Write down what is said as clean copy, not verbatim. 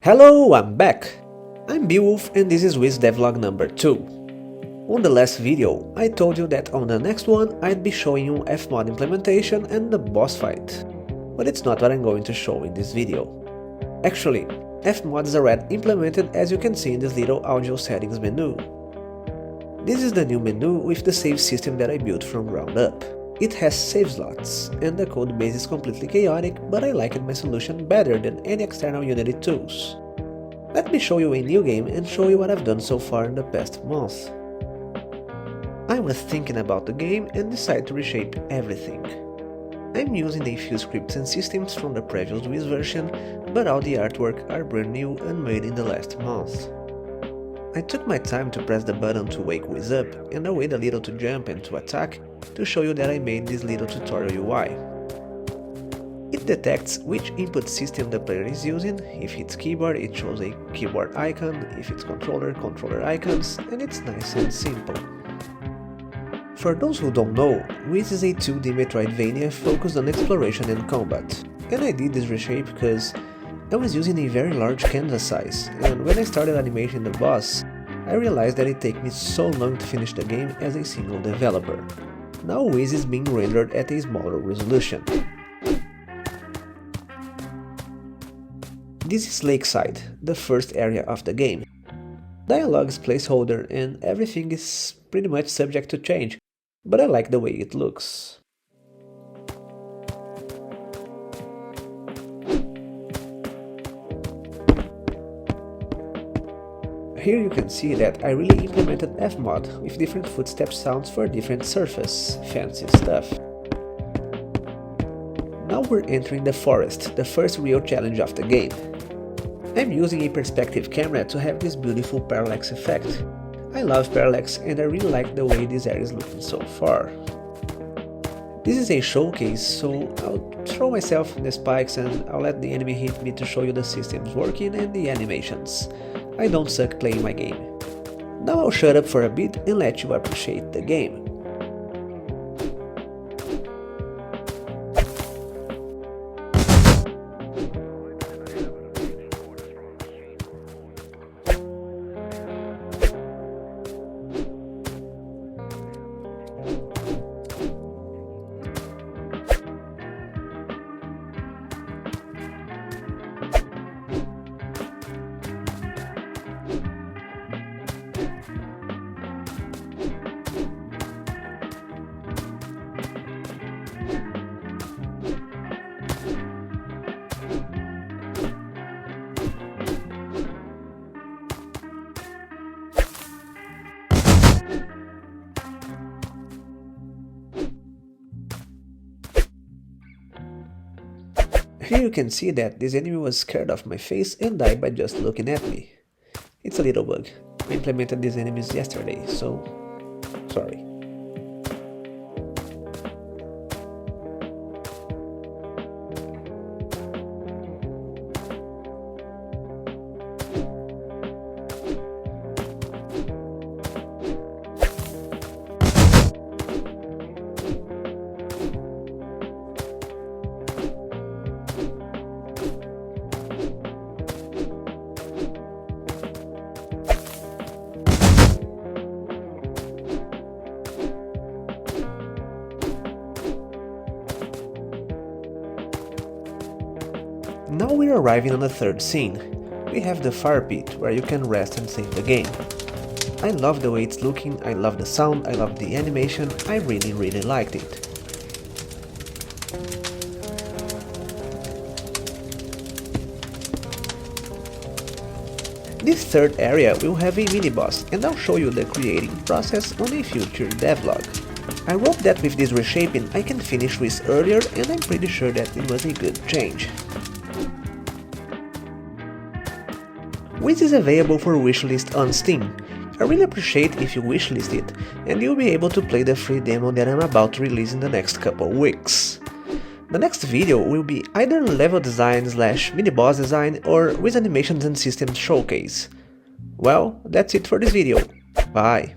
Hello, I'm back! I'm bwulf and this is Wiz devlog number 2. On the last video, I told you that on the next one I'd be showing you Fmod implementation and the boss fight. But it's not what I'm going to show in this video. Actually, Fmod is already implemented, as you can see in this little audio settings menu. This is the new menu with the save system that I built from ground up. It has save slots, and the code base is completely chaotic, but I liked my solution better than any external Unity tools. Let me show you a new game and show you what I've done so far in the past month. I was thinking about the game and decided to reshape everything. I'm using a few scripts and systems from the previous Wiz version, but all the artwork are brand new and made in the last month. I took my time to press the button to wake Wiz up and I wait a little to jump and to attack to show you that I made this little tutorial UI. It detects which input system the player is using. If it's keyboard, it shows a keyboard icon, if it's controller, controller icons, and it's nice and simple. For those who don't know, Wiz is a 2D Metroidvania focused on exploration and combat, and I did this reshape because I was using a very large canvas size, and when I started animating the boss, I realized that it takes me so long to finish the game as a single developer. Now Wiz is being rendered at a smaller resolution. This is Lakeside, the first area of the game. Dialogue is placeholder and everything is pretty much subject to change, but I like the way it looks. Here you can see that I really implemented Fmod with different footstep sounds for different surface, fancy stuff. Now we're entering the forest, the first real challenge of the game. I'm using a perspective camera to have this beautiful parallax effect. I love parallax and I really like the way this area is looking so far. This is a showcase, so I'll throw myself in the spikes and I'll let the enemy hit me to show you the systems working and the animations. I don't suck playing my game. Now I'll shut up for a bit and let you appreciate the game. Here you can see that this enemy was scared of my face and died by just looking at me. It's a little bug. I implemented these enemies yesterday, so sorry. Now we're arriving on the third scene. We have the fire pit, where you can rest and save the game. I love the way it's looking, I love the sound, I love the animation, I really liked it. This third area will have a mini-boss, and I'll show you the creating process on a future devlog. I hope that with this reshaping I can finish Wiz earlier, and I'm pretty sure that it was a good change. Wiz is available for wishlist on Steam. I really appreciate if you wishlist it, and you'll be able to play the free demo that I'm about to release in the next couple weeks. The next video will be either level design / mini boss design or Wiz animations and systems showcase. Well, that's it for this video. Bye!